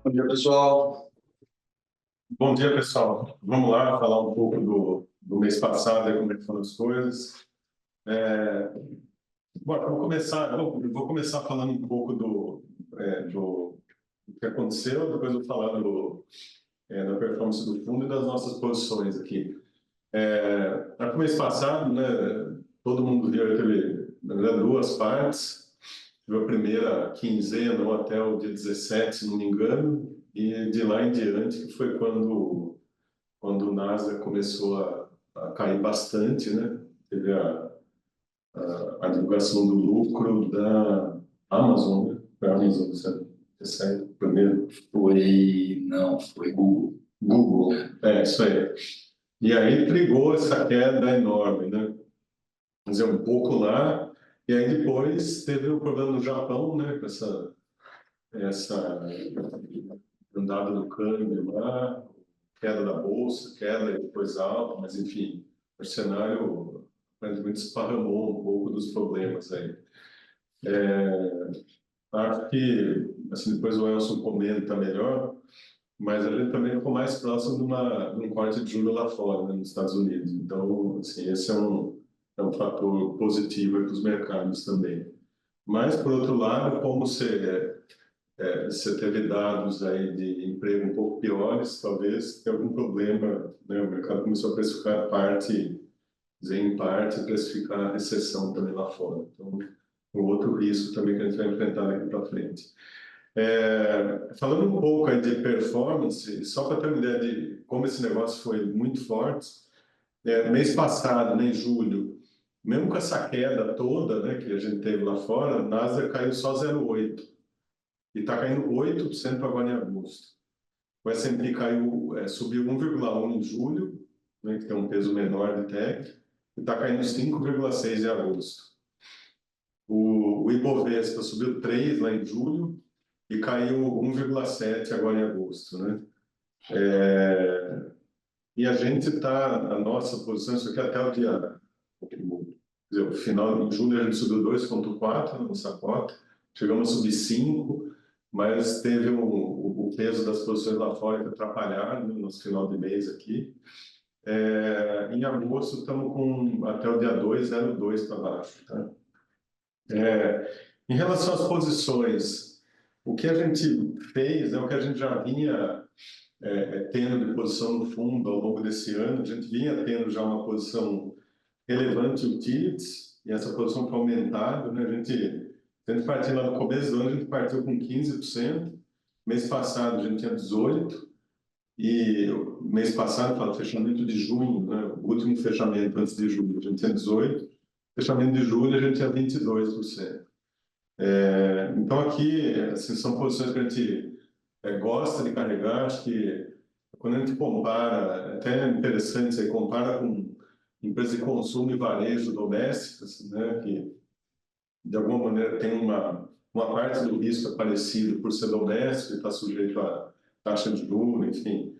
Bom dia, pessoal. Bom dia, pessoal. Vamos lá falar um pouco do mês passado, como é que foram as coisas. Bom, eu vou começar falando um pouco do que aconteceu, depois eu vou falar da performance do fundo e das nossas posições aqui. No mês passado, né, todo mundo viu, teve, na verdade, duas partes. Teve a primeira quinzena até o dia 17, se não me engano, e de lá em diante, que foi quando o Nasdaq começou a cair bastante, né? Teve a divulgação do lucro da Amazon, né? Foi a Amazon, você saiu primeiro? Foi Google. Google, isso aí. E aí trigou essa queda enorme, né? Quer dizer, um pouco lá, e aí depois teve o problema no Japão, né? Com essa andada do câmbio lá, queda da bolsa, queda e depois alta, mas enfim, o cenário aparentemente esparramou um pouco dos problemas aí. Acho que, assim, depois o Elson comenta melhor, mas a gente também ficou mais próximo de um corte de juros lá fora, né, nos Estados Unidos. Então, assim, esse é um fator positivo para os mercados também. Mas, por outro lado, como você teve dados aí de emprego um pouco piores, talvez tenha algum problema, né? O mercado começou a precificar em parte, precificar a recessão também lá fora. Então, um outro risco também que a gente vai enfrentar daqui para frente. Falando um pouco aí de performance, só para ter uma ideia de como esse negócio foi muito forte, mês passado, né, em julho, mesmo com essa queda toda, né, que a gente teve lá fora, a Nasdaq caiu só 0,8%. E está caindo 8% agora em agosto. O S&P subiu 1,1% em julho, né, que tem um peso menor de tech, e está caindo 5,6% em agosto. O Ibovespa subiu 3% lá em julho e caiu 1,7% agora em agosto, né? E a gente está, a nossa posição, isso aqui até o dia... o final de julho a gente subiu 2,4% na nossa cota, chegamos a subir 5%, mas teve o peso das posições lá fora que atrapalharam, né, no final de mês aqui. Em agosto estamos com até o dia 2, 0,2 para baixo. Tá? Em relação às posições, o que a gente fez é o que a gente já vinha tendo de posição no fundo ao longo desse ano. A gente vinha tendo já uma posição relevante utilities, e essa posição foi aumentada, né? A gente partiu lá no começo do ano, a gente partiu com 15%, mês passado a gente tinha 18%, e mês passado, para o fechamento de junho, né? O último fechamento antes de julho, a gente tinha 18%, fechamento de julho a gente tinha 22%. Então aqui, assim, são posições que a gente gosta de carregar. Acho que quando a gente compara, é até interessante, você compara com empresas de consumo e varejo domésticas, né, que de alguma maneira tem uma parte do risco parecido por ser doméstico e está sujeito a taxa de juros, enfim.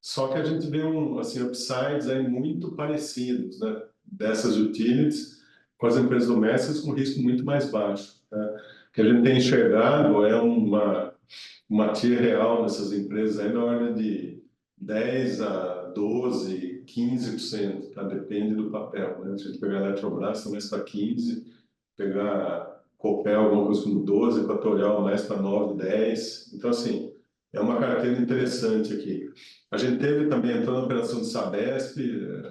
Só que a gente vê assim, upsides aí muito parecidos, né, dessas utilities com as empresas domésticas com risco muito mais baixo. Né? O que a gente tem enxergado é uma TIR real dessas empresas aí na ordem de 10 a 12, 15%, tá? Depende do papel, né? Se a gente pegar a Eletrobras, está mais para 15%, pegar Copel, alguma coisa como 12%, Equatorial mais para 9, 10%. Então, assim, é uma carteira interessante aqui. A gente teve também, entrando na operação de Sabesp,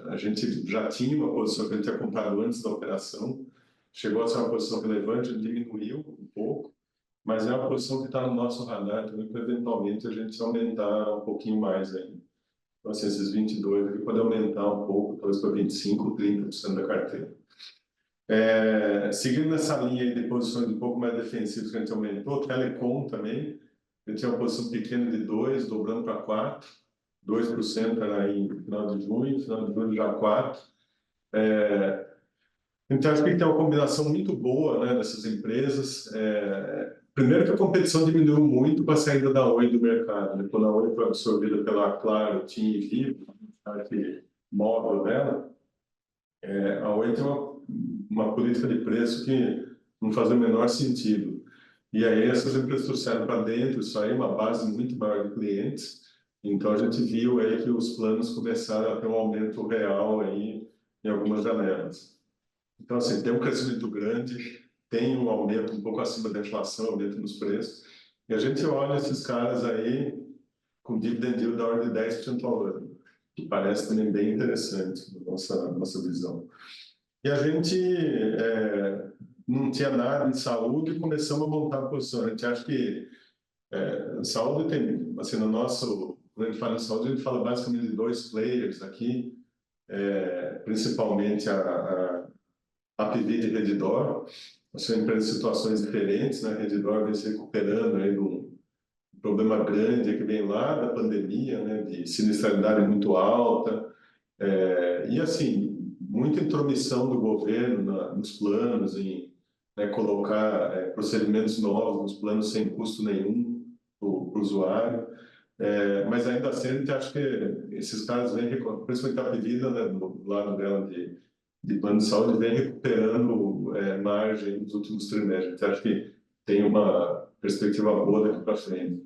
a gente já tinha uma posição que a gente tinha comprado antes da operação, chegou a ser uma posição relevante, diminuiu um pouco, mas é uma posição que está no nosso radar também, para eventualmente a gente aumentar um pouquinho mais ainda. Então, assim, esses 22 aqui pode aumentar um pouco, talvez para 25%, 30% da carteira. Seguindo nessa linha aí de posições um pouco mais defensivas que a gente aumentou, Telecom também, a gente tinha uma posição pequena de 2%, dobrando para 4%, 2% era em final de junho já 4%. Então, acho que tem uma combinação muito boa, né, dessas empresas. Primeiro que a competição diminuiu muito com a saída da Oi do mercado. Né? Quando a Oi foi absorvida pela Claro, TIM e Vivo, a parte móvel dela, a Oi tem uma política de preço que não faz o menor sentido. E aí essas empresas trouxeram para dentro, isso aí é uma base muito maior de clientes. Então a gente viu aí que os planos começaram a ter um aumento real aí em algumas janelas. Então assim, tem um crescimento grande, tem um aumento um pouco acima da inflação, aumento nos preços. E a gente olha esses caras aí com dividend yield da ordem de 10% ao ano, que parece também bem interessante na nossa visão. E a gente não tinha nada de saúde e começamos a montar a posição. A gente acha que saúde tem, assim, no nosso, quando a gente fala em saúde, a gente fala basicamente de dois players aqui, principalmente a PV de Redditor. São empresas em situações diferentes, né? A Redditor vem se recuperando aí de um problema grande que vem lá da pandemia, né? De sinistralidade muito alta, e assim, muita intromissão do governo nos planos, em colocar procedimentos novos nos planos sem custo nenhum para o usuário. Mas ainda assim, a gente acha que esses caras vêm, principalmente a Pevida, né, do lado dela de plano de saúde, vem recuperando margem nos últimos trimestres. A gente acha que tem uma perspectiva boa daqui para frente.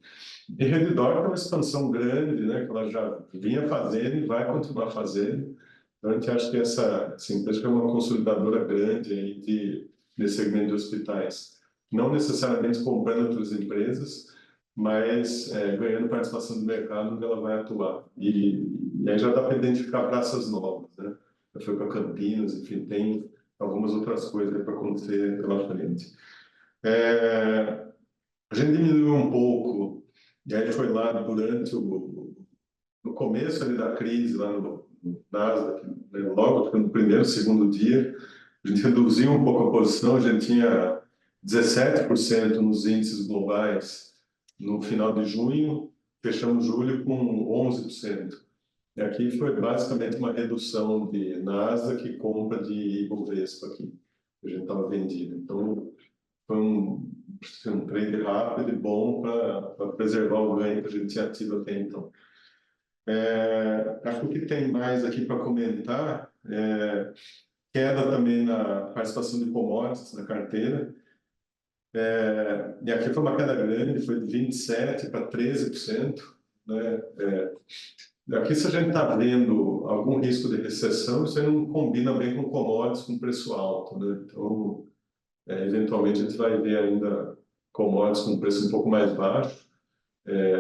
E Redditor tem uma expansão grande, né, que ela já vinha fazendo e vai continuar fazendo. Então, a gente acha que essa empresa é uma consolidadora grande aí nesse segmento de hospitais. Não necessariamente comprando outras empresas, mas ganhando participação do mercado onde ela vai atuar. E aí já dá para identificar praças novas, né? Já foi para Campinas, enfim, tem algumas outras coisas para acontecer pela frente. A gente diminuiu um pouco, e aí foi lá durante no começo ali da crise, lá no Nasdaq, né, logo no primeiro, segundo dia, a gente reduziu um pouco a posição, a gente tinha 17% nos índices globais no final de junho, fechamos julho com 11%. E aqui foi basicamente uma redução de Nasdaq e compra de Ibovespa aqui, que a gente estava vendido. Então, foi um trade rápido e bom para preservar o ganho que a gente tinha tido até então. Acho que o que tem mais aqui para comentar queda também na participação de commodities na carteira. E aqui foi uma queda grande, foi de 27% para 13%. Né? Aqui, se a gente está vendo algum risco de recessão, isso aí não combina bem com commodities com preço alto. Né? Então, eventualmente, a gente vai ver ainda commodities com preço um pouco mais baixo.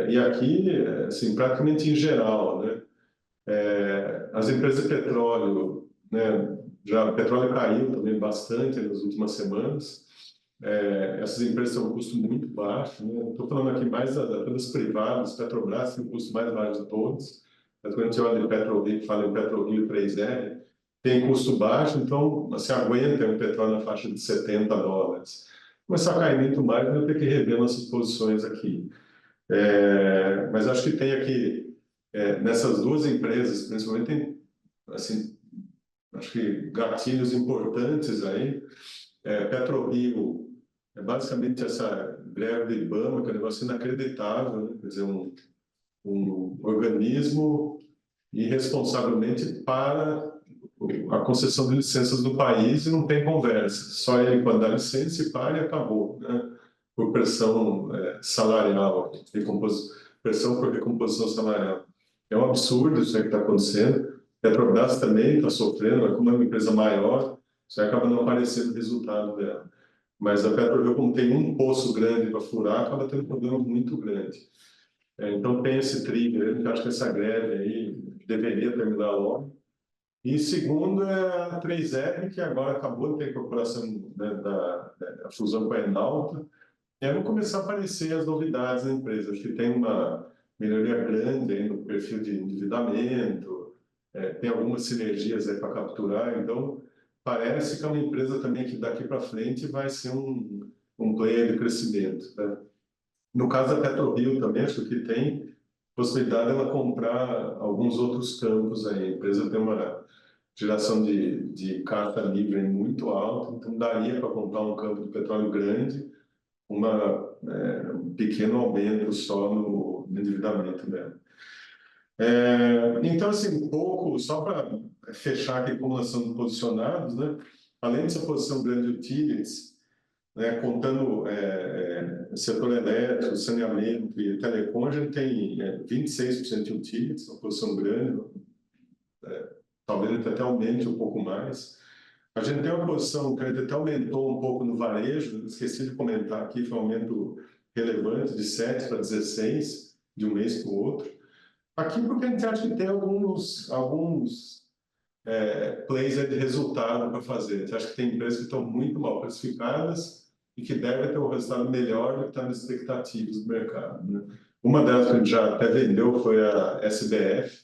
E aqui, assim, praticamente em geral, né? As empresas de petróleo, né? Já o petróleo caiu também bastante nas últimas semanas. Essas empresas têm um custo muito baixo, né? Estou falando aqui mais das privadas, Petrobras tem o custo mais baixo de todos. Mas quando a gente olha em PetroRio, fala em PetroRio 3R, tem custo baixo, então você aguenta um petróleo na faixa de $70. Começar a cair muito mais, vai ter que rever nossas posições aqui. Mas acho que tem aqui, nessas duas empresas, principalmente, tem, assim, acho que gatilhos importantes aí. PetroRio é basicamente essa greve do IBAMA, que é um negócio inacreditável, né? Quer dizer, um organismo irresponsavelmente para a concessão de licenças no país e não tem conversa. Só ele pode dar licença e para e acabou, né? Por pressão salarial, pressão por recomposição salarial. É um absurdo isso aí que está acontecendo. A Petrobras também está sofrendo, mas como é uma empresa maior, isso aí acaba não aparecendo o resultado dela. Mas a PetroRio, como tem um poço grande para furar, acaba tendo um problema muito grande. Então tem esse trigger, eu acho que essa greve aí deveria terminar logo. E segundo é a 3R, que agora acabou de ter a incorporação, né, da fusão com a Enalta. E aí vão começar a aparecer as novidades da empresa. Acho que tem uma melhoria grande aí no perfil de endividamento, tem algumas sinergias aí para capturar. Então, parece que é uma empresa também que daqui para frente vai ser um player de crescimento, né? No caso da PetroRio também, acho que tem possibilidade de ela comprar alguns outros campos aí. A empresa tem uma geração de caixa livre muito alta, então daria para comprar um campo de petróleo grande, um pequeno aumento só no endividamento dela. Então, assim, um pouco, só para fechar aqui como nós estamos posicionados, né? Além dessa posição grande utilities, né, contando setor elétrico, saneamento e telecom, a gente tem 26% de utilities, uma posição grande, talvez até aumente um pouco mais. A gente tem uma posição que a gente até aumentou um pouco no varejo, esqueci de comentar aqui, foi um aumento relevante de 7 para 16, de um mês para o outro. Aqui porque a gente acha que tem alguns plays de resultado para fazer. A gente acha que tem empresas que estão muito mal classificadas e que devem ter um resultado melhor do que está nas expectativas do mercado, né? Uma delas que a gente já até vendeu foi a SBF,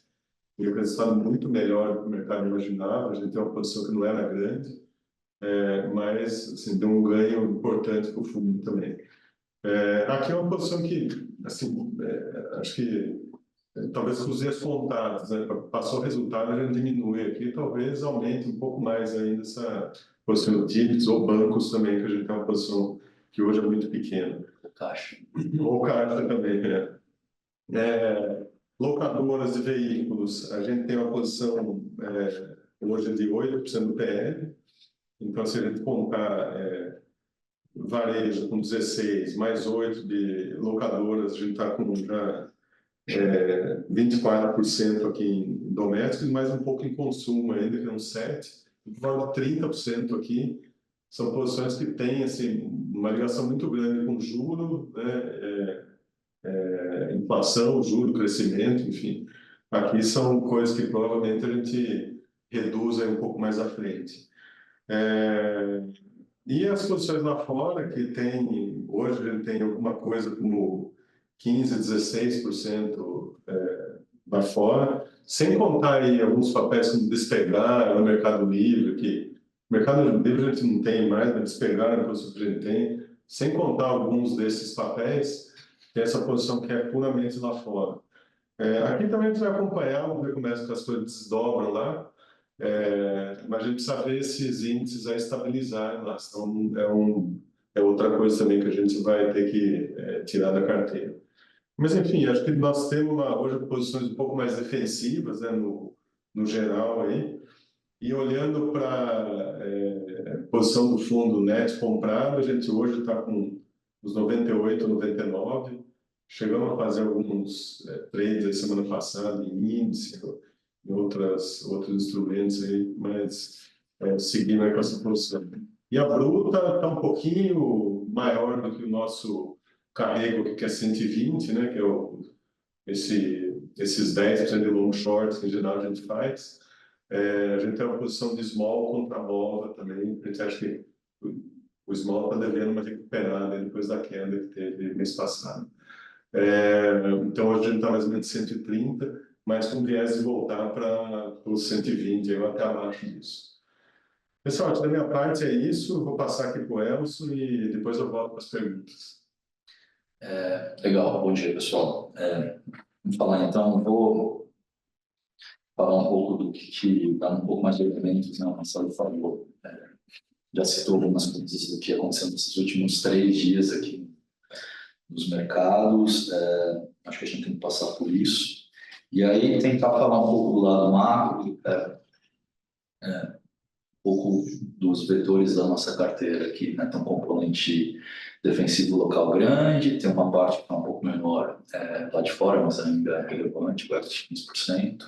e o resultado muito melhor do que o mercado imaginava. A gente tem uma posição que não era grande, mas assim, deu um ganho importante para o fundo também. Aqui é uma posição que, assim, acho que talvez com os dias contados, né? Passou o resultado, a gente diminui aqui, talvez aumente um pouco mais ainda essa posição de títulos ou bancos também, que a gente tem uma posição que hoje é muito pequena. O caixa. Ou caixa também, locadoras de veículos, a gente tem uma posição hoje de 8% do PL, então se a gente contar varejo com 16, mais 8 de locadoras, a gente está com já 24% aqui em domésticos, mais um pouco em consumo ainda, que é uns 7%, vale 30% aqui. São posições que têm assim, uma ligação muito grande com juro, né, inflação, juro, crescimento, enfim. Aqui são coisas que provavelmente a gente reduz aí um pouco mais à frente. E as posições lá fora, que tem, hoje a gente tem alguma coisa como 15, 16% lá fora, sem contar aí alguns papéis como Despegar, no Mercado Livre, que o Mercado Livre a gente não tem mais, mas Despegar é uma posição que a gente tem, sem contar alguns desses papéis, tem essa posição que é puramente lá fora. Aqui também a gente vai acompanhar, vamos ver como é que as coisas desdobram lá, mas a gente precisa ver esses índices a estabilizarem lá, senão é outra coisa também que a gente vai ter que tirar da carteira. Mas, enfim, acho que nós temos hoje posições um pouco mais defensivas, né, no geral aí, e olhando para a posição do fundo net comprado, a gente hoje está com os 98, 99, chegamos a fazer alguns trades a semana passada em índice, em outros instrumentos aí, mas seguindo com essa posição. E a bruta está um pouquinho maior do que o nosso carrego, que é 120, né, que é esses 10% de long shorts que em geral a gente faz. A gente tem uma posição de small contra a nova também. A gente acha que o small está devendo uma recuperada depois da queda que teve mês passado. Então hoje a gente está mais ou menos 130, mas com viés de voltar para os 120, ou até abaixo disso. Pessoal, da minha parte é isso. Vou passar aqui para o Elson e depois eu volto para as perguntas. Legal, bom dia, pessoal. Vamos falar então, vou falar um pouco do que dá um pouco mais de elementos, né? O Marcelo falou, já citou algumas coisas do que aconteceu nesses últimos 3 dias aqui nos mercados, acho que a gente tem que passar por isso. E aí tentar falar um pouco do lado macro, um pouco dos vetores da nossa carteira aqui, né? Tem um componente defensivo local grande, tem uma parte que é um pouco menor lá de fora, mas ainda é relevante, perto de 15%.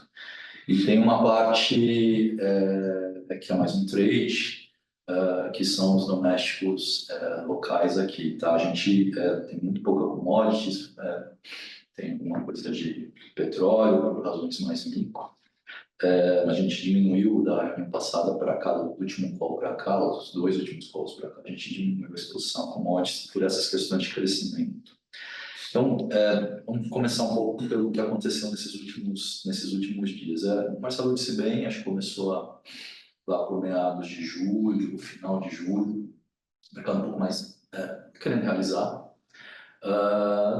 E tem uma parte que é mais um trade, que são os domésticos locais aqui, tá? A gente tem muito pouca commodities, tem alguma coisa de petróleo, por razões mais micro. A gente diminuiu da reunião passada para cá, do último call para cá, os 2 últimos calls para cá, a gente diminuiu a exposição a commodities por essas questões de crescimento. Então, vamos começar um pouco pelo que aconteceu nesses últimos dias. O Marcelo disse bem, acho que começou lá por meados de julho, final de julho, o mercado um pouco mais querendo realizar.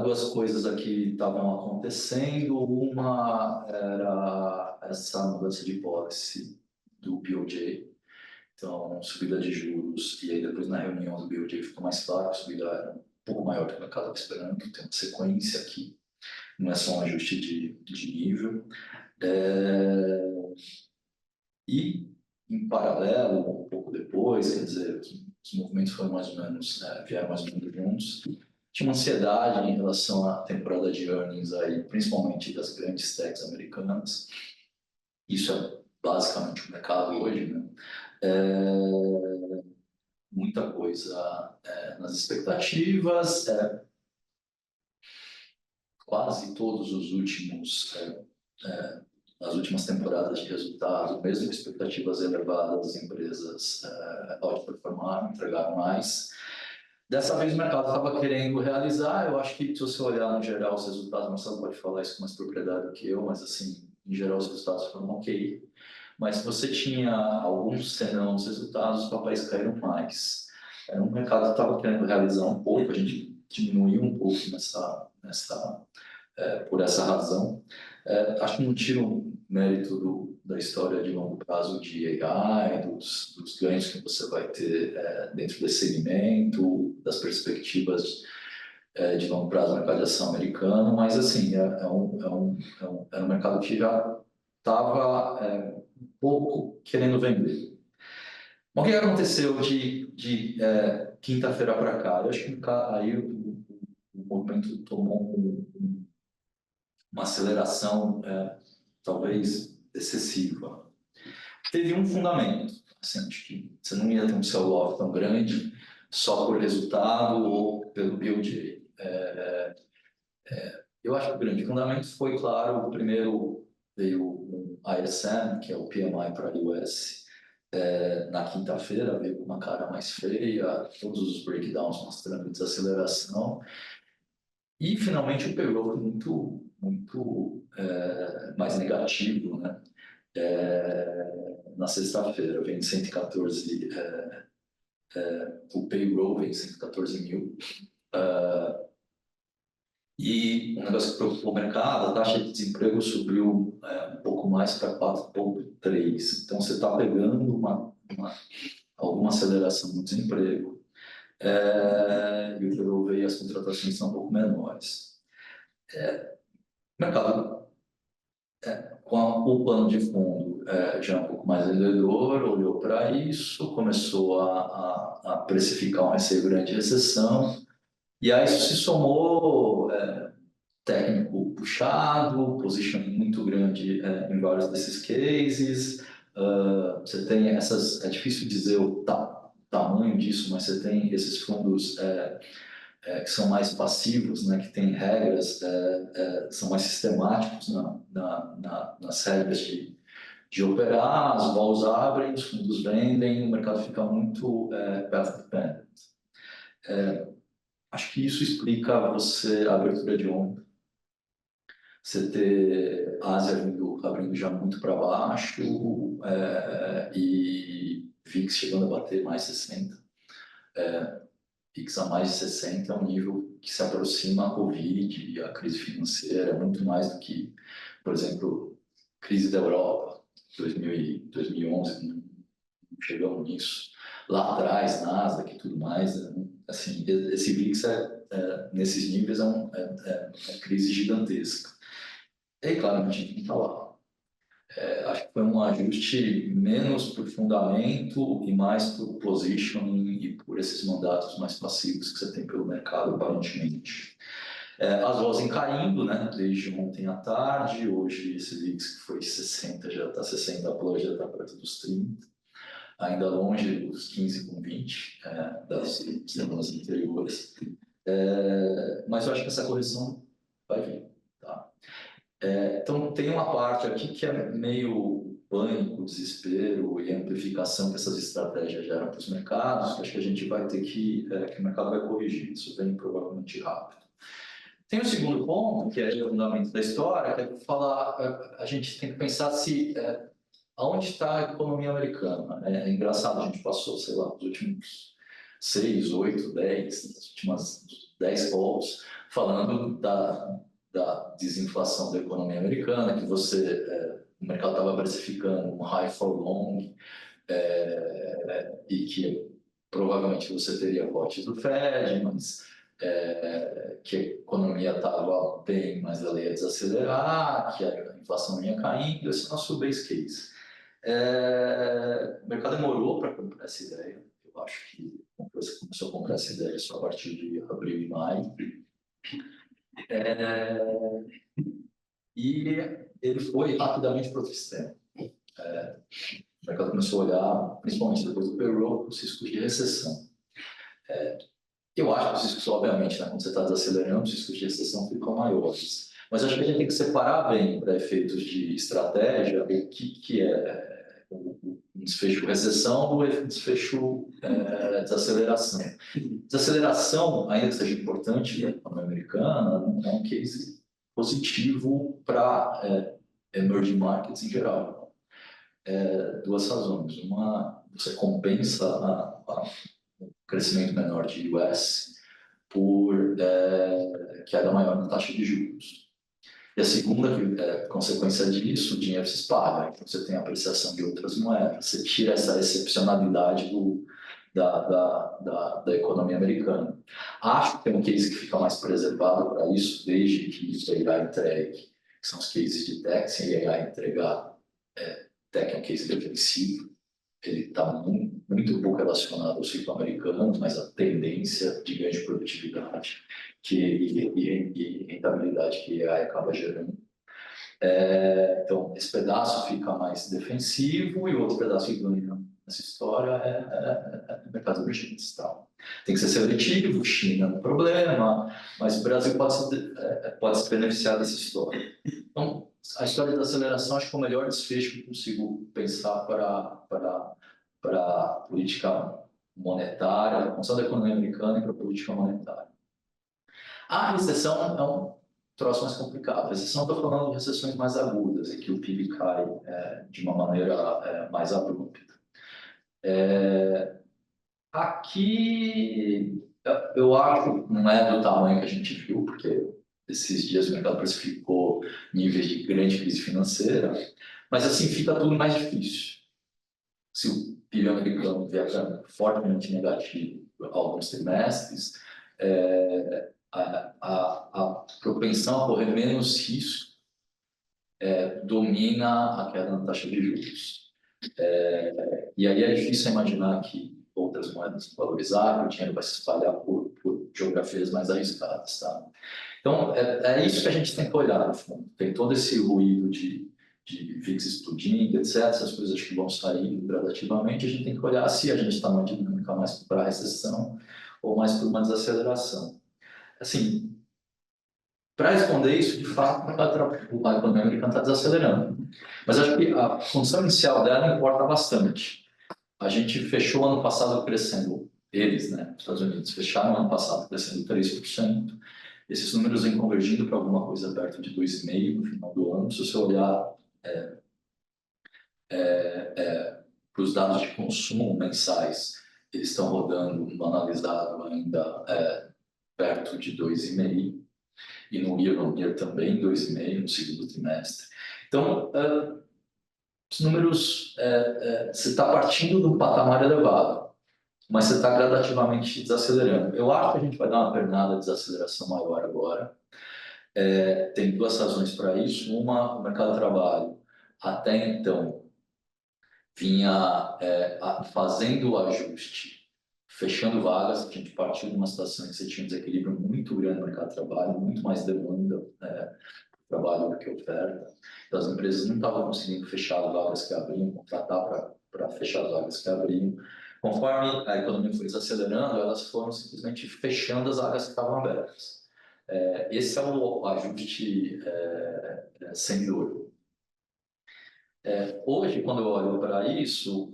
2 coisas aqui estavam acontecendo. Uma era essa mudança de policy do BOJ, então subida de juros, e aí depois na reunião do BOJ ficou mais claro que a subida era um pouco maior do que o mercado estava esperando, tem uma sequência aqui, não é só um ajuste de nível. E, em paralelo, um pouco depois, quer dizer, os movimentos foram mais ou menos, vieram mais ou menos juntos. Tinha uma ansiedade em relação à temporada de earnings aí, principalmente das grandes techs americanas. Isso é basicamente o mercado hoje, né? Muita coisa nas expectativas, quase todos os últimos, as últimas temporadas de resultado, mesmo com expectativas elevadas, as empresas outperformaram, entregaram mais. Dessa vez o mercado estava querendo realizar, eu acho que se você olhar no geral os resultados, Marcelo pode falar isso com mais propriedade do que eu, mas assim, em geral os resultados foram ok. Mas se você tinha alguns senãos resultados, os papéis caíram mais. O mercado estava querendo realizar um pouco, a gente diminuiu um pouco por essa razão. Acho que não tira o mérito da história de longo prazo de AI, dos ganhos que você vai ter dentro desse segmento, das perspectivas de longo prazo no mercado de ação americano, mas assim, era um mercado que já estava um pouco querendo vender. Bom, o que aconteceu de quinta-feira para cá? Eu acho que aí o movimento tomou uma aceleração talvez excessiva. Teve um fundamento, assim, acho que você não ia ter um sell-off tão grande só por resultado ou pelo BOJ. Eu acho que o grande fundamento foi, claro, o primeiro veio o ISM, que é o PMI para a US, na quinta-feira, veio com uma cara mais feia, todos os breakdowns mostrando desaceleração. E, finalmente, o payroll muito mais negativo, né? Na sexta-feira, vem 114, o payroll vem 114 mil. E um negócio que preocupou o mercado, a taxa de desemprego subiu um pouco mais para 4,3. Então, você está pegando alguma aceleração no desemprego. E o payroll veio, as contratações são um pouco menores. O mercado, com o plano de fundo já um pouco mais vendedor, olhou para isso, começou a precificar um receio grande de recessão, e aí isso se somou técnico puxado, positioning muito grande em vários desses cases. Você tem é difícil dizer o tamanho disso, mas você tem esses fundos que são mais passivos, né, que têm regras, são mais sistemáticos nas regras de operar, as vols abrem, os fundos vendem, o mercado fica muito path dependent. Acho que isso explica a abertura de ontem. Você ter a Ásia abrindo já muito para baixo e VIX chegando a bater mais 60. VIX a mais de 60 é um nível que se aproxima a Covid e a crise financeira, muito mais do que, por exemplo, crise da Europa, 2011, não chegamos nisso. Lá atrás, Nasdaq e tudo mais, assim, esse VIX nesses níveis é uma crise gigantesca. E claro, a gente não está lá. Acho que foi um ajuste menos por fundamento e mais por positioning e por esses mandatos mais passivos que você tem pelo mercado, aparentemente. As vozes caindo, né, desde ontem à tarde, hoje esse VIX que foi 60, já está 60 plus, já está perto dos 30, ainda longe dos 15 com 20 das semanas anteriores. Mas eu acho que essa correção vai vir. Tá? Então, tem uma parte aqui que é meio pânico, desespero e amplificação que essas estratégias geram para os mercados, que acho que a gente vai ter que o mercado vai corrigir, isso vem provavelmente rápido. Tem o segundo ponto, que é o fundamento da história, que é falar, a gente tem que pensar aonde está a economia americana. É engraçado, a gente passou, sei lá, os últimos 6, 8, 10, as últimas 10 calls, falando da desinflação da economia americana, que o mercado estava precificando um high for long, e que provavelmente você teria cortes do Fed, mas que a economia estava bem, mas ela ia desacelerar, que a inflação ia caindo, esse é o nosso base case. O mercado demorou para comprar essa ideia. Eu acho que começou a comprar essa ideia só a partir de abril e maio. E ele foi rapidamente para outro extremo. O mercado começou a olhar, principalmente depois do payroll, os riscos de recessão. Eu acho que os riscos, obviamente, né, quando você está desacelerando, os riscos de recessão ficam maiores. Mas acho que a gente tem que separar bem, para efeitos de estratégia, o que é um desfecho recessão do desfecho desaceleração. Desaceleração, ainda que seja importante na economia americana, não é um case positivo para emerging markets em geral. Duas razões. Uma, você compensa o crescimento menor de US por queda maior na taxa de juros. E a segunda, consequência disso, o dinheiro se espalha. Então, você tem a apreciação de outras moedas. Você tira essa excepcionalidade da economia americana. Acho que tem um case que fica mais preservado para isso, desde que o AI entregue, que são os cases de tech. Se a AI entregar, tech é um case defensivo. Ele está muito pouco relacionado ao ciclo americano, mas a tendência de ganho de produtividade e rentabilidade que a AI acaba gerando. Então, esse pedaço fica mais defensivo e o outro pedaço que ganha nessa história é mercados emergentes. Tá? Tem que ser seletivo, China é um problema, mas o Brasil pode se beneficiar dessa história. Então, a história da aceleração acho que é o melhor desfecho que consigo pensar para a política monetária, a função da economia americana e para a política monetária. A recessão é um troço mais complicado. A recessão, estou falando de recessões mais agudas, em que o PIB cai de uma maneira mais abrupta. Aqui, eu acho que não é do tamanho que a gente viu, porque esses dias o mercado precificou níveis de grande crise financeira, mas assim fica tudo mais difícil. Se o PIB americano vier fortemente negativo alguns trimestres, a propensão a correr menos risco domina a queda na taxa de juros. E aí é difícil imaginar que outras moedas vão valorizar, o dinheiro vai se espalhar por geografias mais arriscadas. Tá? Então, é isso que a gente tem que olhar, no fundo. Tem todo esse ruído de VIX explodindo, etc. Essas coisas que vão sair gradativamente. A gente tem que olhar se a gente está numa dinâmica mais para a recessão ou mais para uma desaceleração. Assim, para responder isso, de fato, a economia americana está desacelerando. Mas acho que a função inicial dela importa bastante. A gente fechou ano passado crescendo, eles, né, os Estados Unidos, fecharam ano passado crescendo 3%. Esses números vêm convergindo para alguma coisa perto de 2,5% no final do ano. Se você olhar para os dados de consumo mensais, eles estão rodando no analisado ainda perto de 2,5%. E no year-on-year também, 2,5% no segundo trimestre. Então, os números, você está partindo de um patamar elevado, mas você está gradativamente desacelerando. Eu acho que a gente vai dar uma pernada de desaceleração maior agora. Tem duas razões para isso. Uma, o mercado de trabalho, até então, vinha fazendo o ajuste, fechando vagas. A gente partiu de uma situação em que você tinha um desequilíbrio muito grande no mercado de trabalho, muito mais demanda trabalho do que oferta. Então, as empresas não estavam conseguindo fechar as vagas que abriam, contratar para fechar as vagas que abriam. Conforme a economia foi desacelerando, elas foram simplesmente fechando as vagas que estavam abertas. Esse é o ajuste sem dor. Hoje, quando eu olho para isso,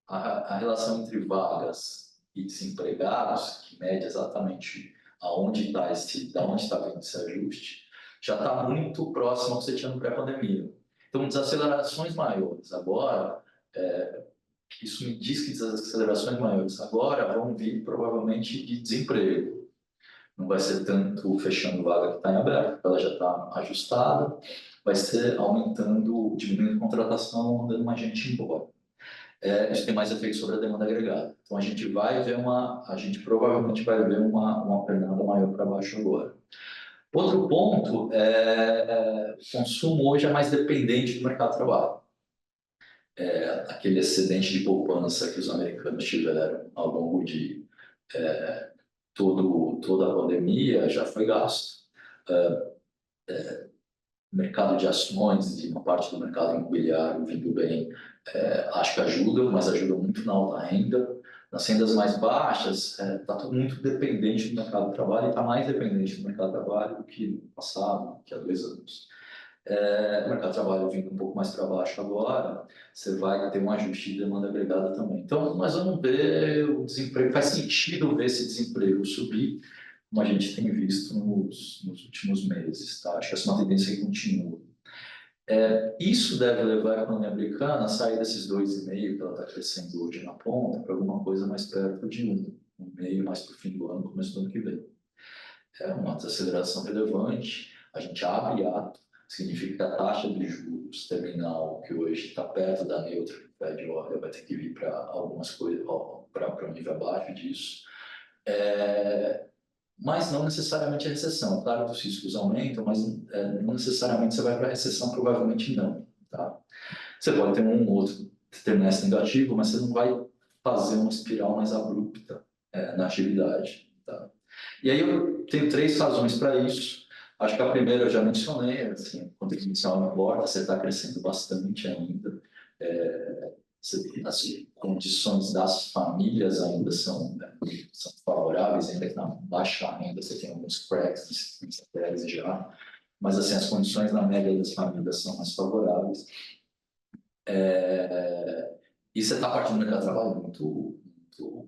a relação entre vagas e desempregados, que mede exatamente aonde está vindo esse ajuste, já está muito próximo ao que você tinha no pré-pandemia. Então, desacelerações maiores agora, isso me diz que desacelerações maiores agora vão vir provavelmente de desemprego. Não vai ser tanto fechando vaga que está em aberto, ela já está ajustada, vai ser aumentando, diminuindo a contratação, mandando mais gente embora. Isso tem mais efeito sobre a demanda agregada. Então, a gente provavelmente vai ver uma pernada maior para baixo agora. Outro ponto o consumo hoje é mais dependente do mercado de trabalho. aquele excedente de poupança que os americanos tiveram ao longo de toda a pandemia já foi gasto. Mercado de ações e uma parte do mercado imobiliário vindo bem, acho que ajuda, mas ajuda muito na alta renda. Nas rendas mais baixas, está tudo muito dependente do mercado de trabalho e está mais dependente do mercado de trabalho do que no passado, que há 2 anos. O mercado de trabalho vindo um pouco mais para baixo agora, você vai ter um ajuste de demanda agregada também. Então, nós vamos ver o desemprego, faz sentido ver esse desemprego subir, como a gente tem visto nos últimos meses, tá? Acho que essa é uma tendência que continua. Isso deve levar a economia americana a sair desses 2,5 que ela está crescendo hoje na ponta para alguma coisa mais perto de 1,5 mais para o fim do ano, começo do ano que vem. É uma desaceleração relevante, a gente abre ato, significa que a taxa de juros terminal, que hoje está perto da neutra, que o Fed olha, vai ter que vir para algumas coisas, para um nível abaixo disso. Mas não necessariamente a recessão. Claro que os riscos aumentam, mas não necessariamente você vai para a recessão, provavelmente não. Tá? Você pode ter um ou outro trimestre negativo, mas você não vai fazer uma espiral mais abrupta na atividade. Tá? E aí eu tenho 3 razões para isso. Acho que a primeira eu já mencionei, assim, a contribuição inicial não importa, você está crescendo bastante ainda. As condições das famílias ainda são favoráveis, ainda que na baixa renda você tem alguns cracks já, mas assim, as condições na média das famílias são mais favoráveis. E você está partindo do mercado de trabalho muito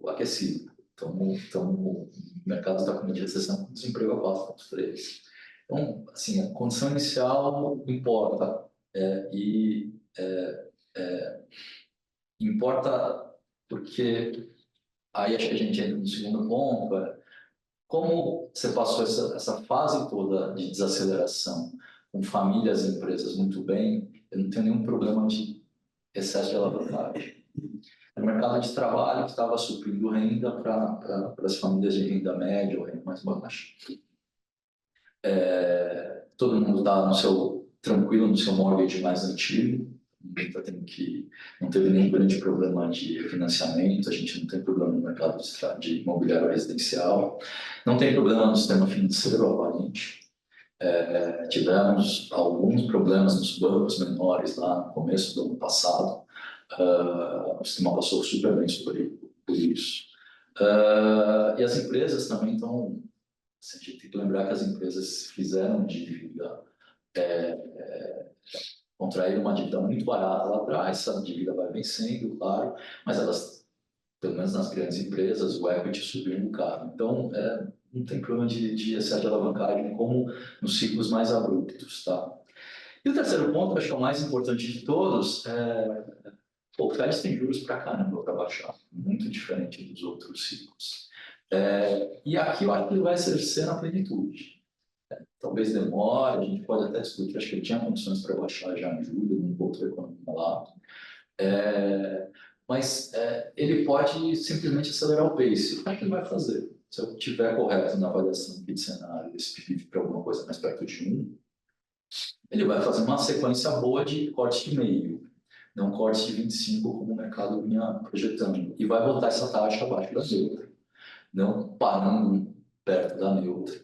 aquecido. Então, o mercado está com uma recessão com desemprego a 4,3. Então, assim, a condição inicial importa. Importa porque aí acho que a gente entra no segundo ponto, como você passou essa fase toda de desaceleração com famílias e empresas muito bem, eu não tenho nenhum problema de excesso de alavancagem. No mercado de trabalho que estava suprindo renda para as famílias de renda média ou renda mais baixa. Todo mundo está tranquilo no seu mortgage mais antigo, não teve nenhum grande problema de financiamento, a gente não tem problema no mercado de imobiliário residencial, não tem problema no sistema financeiro aparente. Tivemos alguns problemas nos bancos menores lá no começo do ano passado, o sistema passou super bem por isso. E as empresas também estão... A gente tem que lembrar que as empresas fizeram dívida, contraíram uma dívida muito barata lá atrás, essa dívida vai vencendo, claro, mas elas, pelo menos nas grandes empresas, o equity subiu no caro. Então, não tem problema de excesso de alavancagem como nos ciclos mais abruptos, tá? E o terceiro ponto, acho que é o mais importante de todos, o Fed tem juros para caramba para baixar, muito diferente dos outros ciclos. E aqui eu acho que ele vai exercer na plenitude. Talvez demore, a gente pode até discutir, acho que ele tinha condições para baixar já em julho, não voltou a economia lá. Mas ele pode simplesmente acelerar o pace. O que ele vai fazer? Se eu estiver correto na avaliação aqui de cenário, esse pedido para alguma coisa mais perto de 1, ele vai fazer uma sequência boa de corte de meio, não corte de 25 como o mercado vinha projetando, e vai botar essa taxa abaixo da neutra, não parando perto da neutra,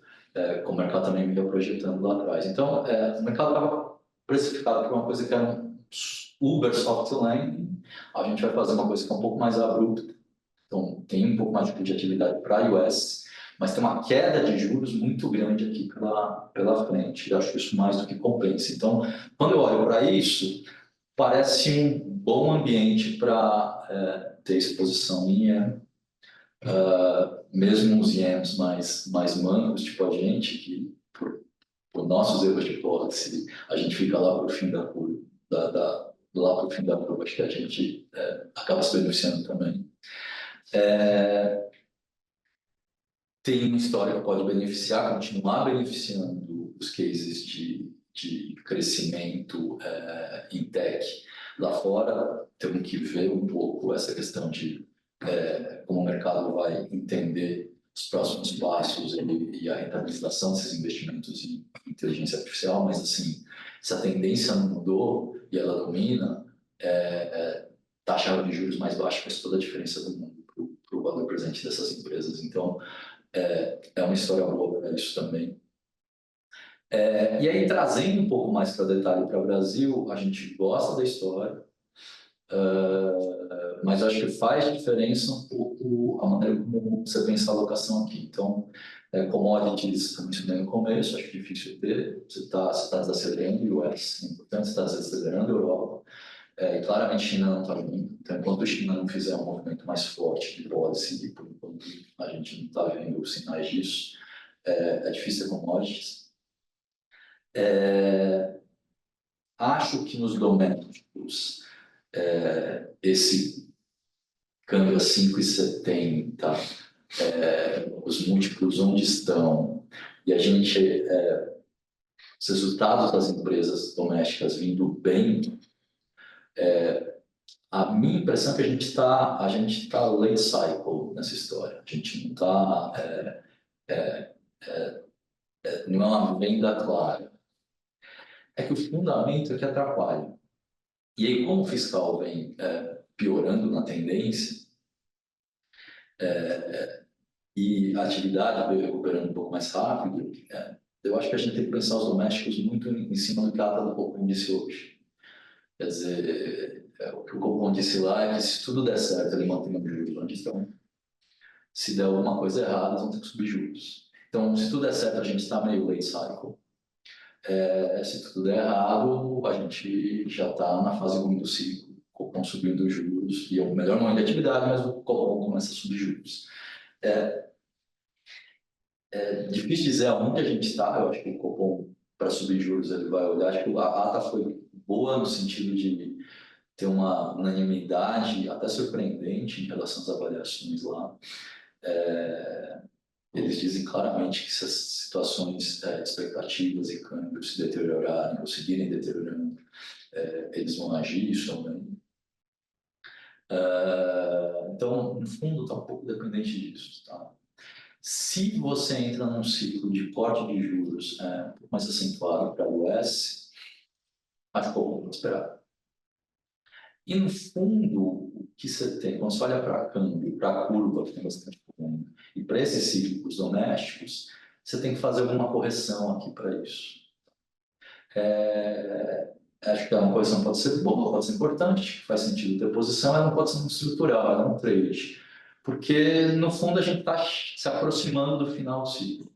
como o mercado também vinha projetando lá atrás. Então, o mercado estava precificado por uma coisa que era um Uber soft landing, a gente vai fazer uma coisa que é um pouco mais abrupta, então tem um pouco mais de atividade para US, mas tem uma queda de juros muito grande aqui pela frente, eu acho que isso mais do que compensa. Então, quando eu olho para isso, parece um bom ambiente para ter exposição em yen, mesmo os ienes mais mancos, tipo a gente, que por nossos erros de hipótese, a gente fica lá para o fim da curva, lá para o fim da curva, acho que a gente acaba se beneficiando também. Tem uma história que pode beneficiar, continuar beneficiando os cases de crescimento em tech. Lá fora, temos que ver um pouco essa questão de como o mercado vai entender os próximos passos e a rentabilização desses investimentos em inteligência artificial, mas assim, se a tendência não mudou e ela domina, taxa de juros mais baixa faz toda a diferença do mundo para o valor presente dessas empresas. Então, é uma história boa para isso também. E aí, trazendo um pouco mais para detalhe para o Brasil, a gente gosta da história, mas acho que faz diferença um pouco a maneira como você pensa a alocação aqui. Então, commodities, eu mencionei no começo, acho difícil ter, você está desacelerando o US, é importante, você está desacelerando a Europa, e claramente a China não está vindo. Então, enquanto a China não fizer um movimento mais forte de policy, e por enquanto a gente não está vendo sinais disso, é difícil ter commodities. Acho que nos domésticos, esse câmbio a 5,70, os múltiplos onde estão, e a gente, os resultados das empresas domésticas vindo bem, a minha impressão é que a gente está late cycle nessa história. A gente não está, não é uma venda clara. É que o fundamento é que atrapalha. E aí, como o fiscal vem piorando na tendência, e a atividade veio recuperando um pouco mais rápido, eu acho que a gente tem que pensar os domésticos muito em cima do que a ata do Copom disse hoje. Quer dizer, o que o Copom disse lá é que se tudo der certo, ele mantém os juros onde estão. Se der alguma coisa errada, eles vão ter que subir juros. Então, se tudo der certo, a gente está meio late cycle. Se tudo der errado, a gente já está na fase ruim do ciclo. O Copom subindo os juros, e é o melhor momento de atividade, mas o Copom começa a subir juros. É difícil dizer aonde a gente está. Eu acho que o Copom, para subir juros, ele vai olhar. Acho que a ata foi boa no sentido de ter uma unanimidade até surpreendente em relação às avaliações lá. Eles dizem claramente que se as situações, expectativas e câmbios se deteriorarem ou seguirem deteriorando, eles vão agir, isso também. Então, no fundo, está um pouco dependente disso. Tá? Se você entra num ciclo de corte de juros um pouco mais acentuado para o US, acho que é pouco esperar. E no fundo, o que você tem, quando você olha para câmbio, para a curva, que tem bastante volume, e para esses ciclos domésticos, você tem que fazer alguma correção aqui para isso. Acho que uma correção pode ser boa, pode ser importante, faz sentido ter posição, ela não pode ser muito estrutural, ela é um trade. Porque, no fundo, a gente está se aproximando do final do ciclo.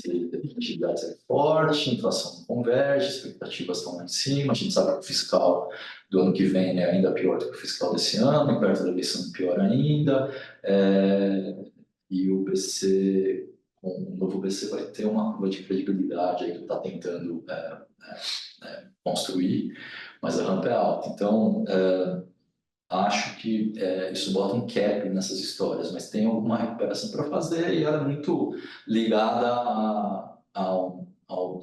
A atividade é forte, a inflação converge, as expectativas estão lá em cima, a gente sabe que o fiscal do ano que vem é ainda pior do que o fiscal desse ano, e perto da eleição pior ainda, e o BC, o novo BC vai ter uma curva de credibilidade aí que está tentando construir, mas a rampa é alta. Então, acho que isso bota um cap nessas histórias, mas tem alguma recuperação para fazer e ela é muito ligada ao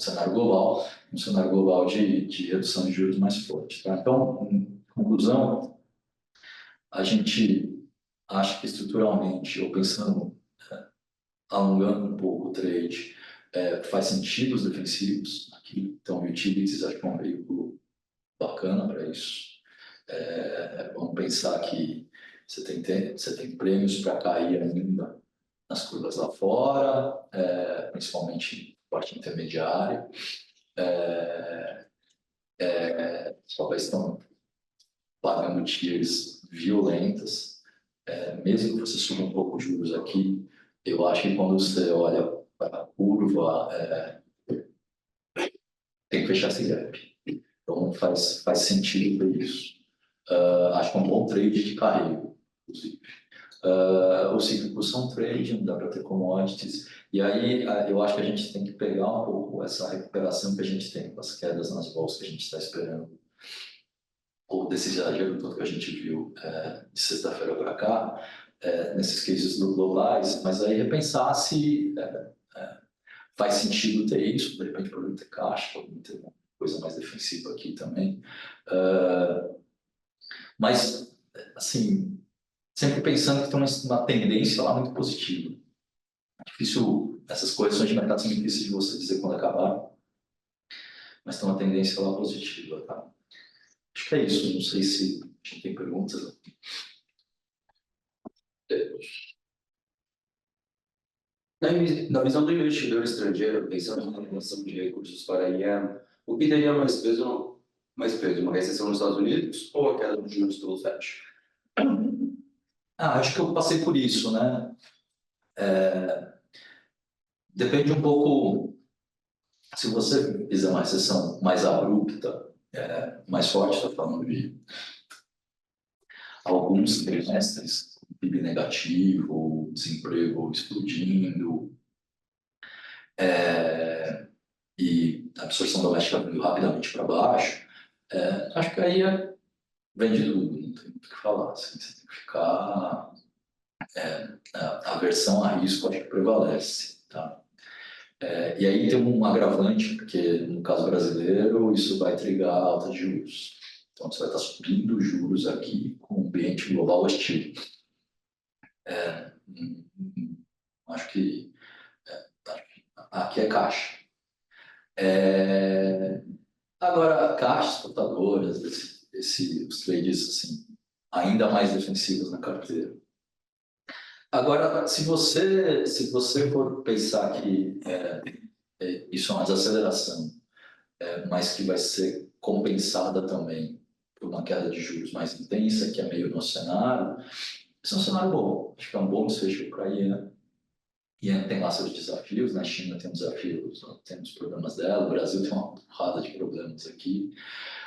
cenário global, um cenário global de redução de juros mais forte. Tá? Então, em conclusão, a gente acha que estruturalmente, ou pensando, alongando um pouco o trade, faz sentido os defensivos aqui. Então, utilities acho que é um veículo bacana para isso. Vamos pensar que você tem prêmios para cair ainda nas curvas lá fora, principalmente parte intermediária. Os papéis estão pagando tiers violentas. Mesmo que você suba um pouco os juros aqui, eu acho que quando você olha para a curva, tem que fechar esse gap. Então faz sentido para isso. Acho que é um bom trade de carrego, inclusive. Os cíclicos são trade, não dá para ter commodities. E aí eu acho que a gente tem que pegar um pouco essa recuperação que a gente tem com as quedas nas bolsas que a gente está esperando, ou desse exagero todo que a gente viu de sexta-feira para cá, nesses cases globais, mas aí repensar se faz sentido ter isso, de repente poder ter caixa, poder ter uma coisa mais defensiva aqui também. Mas, assim, sempre pensando que tem uma tendência lá muito positiva. É difícil, essas correções de mercado são difíceis de você dizer quando acabar, mas tem uma tendência lá positiva, tá? Acho que é isso. Não sei se a gente tem perguntas. Na visão do investidor estrangeiro, pensando na relação de recursos para a IEM, o que teria mais peso, uma recessão nos Estados Unidos ou a queda dos juros pelo FED? Acho que eu passei por isso, né? Depende um pouco. Se você fizer uma recessão mais abrupta, mais forte, está falando de alguns trimestres, PIB negativo, desemprego explodindo, e a absorção doméstica vindo rapidamente para baixo, acho que aí vem de tudo, não tem muito o que falar. Assim, você tem que ficar. A aversão a risco acho que prevalece. Tá? E aí tem um agravante, porque no caso brasileiro isso vai trigar a alta de juros. Então você vai estar subindo os juros aqui com um ambiente global hostil. Acho que aqui é caixa. Agora, caixas exportadoras, os trades assim, ainda mais defensivos na carteira. Agora, se você for pensar que isso é uma desaceleração, mas que vai ser compensada também por uma queda de juros mais intensa, que é meio nosso cenário, esse é um cenário bom. Acho que é um bom desfecho para a IEM. IEM tem lá seus desafios, na China tem desafios, tem os problemas dela, o Brasil tem uma porrada de problemas aqui.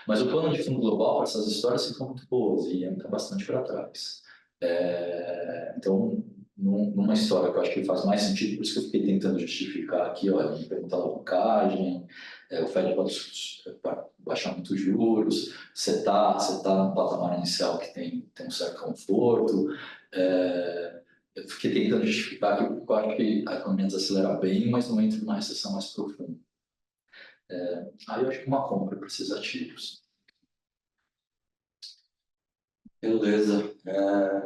Mas o plano de fundo global para essas histórias são muito boas e está bastante para trás. Então, numa história que eu acho que faz mais sentido, por isso que eu fiquei tentando justificar aqui, olha, me perguntar a alavancagem, o Fed pode baixar muito os juros, você está num patamar inicial que tem um certo conforto. Eu fiquei tentando justificar que eu acho que a economia desacelera bem, mas não entra numa recessão mais profunda. Aí eu acho que uma compra para esses ativos. Beleza.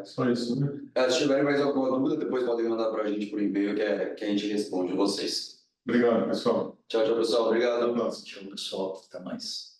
Só isso, né? Se tiverem mais alguma dúvida, depois podem mandar para a gente por e-mail que a gente responde vocês. Obrigado, pessoal. Tchau, pessoal. Obrigado. Até a próxima. Tchau, pessoal. Até mais.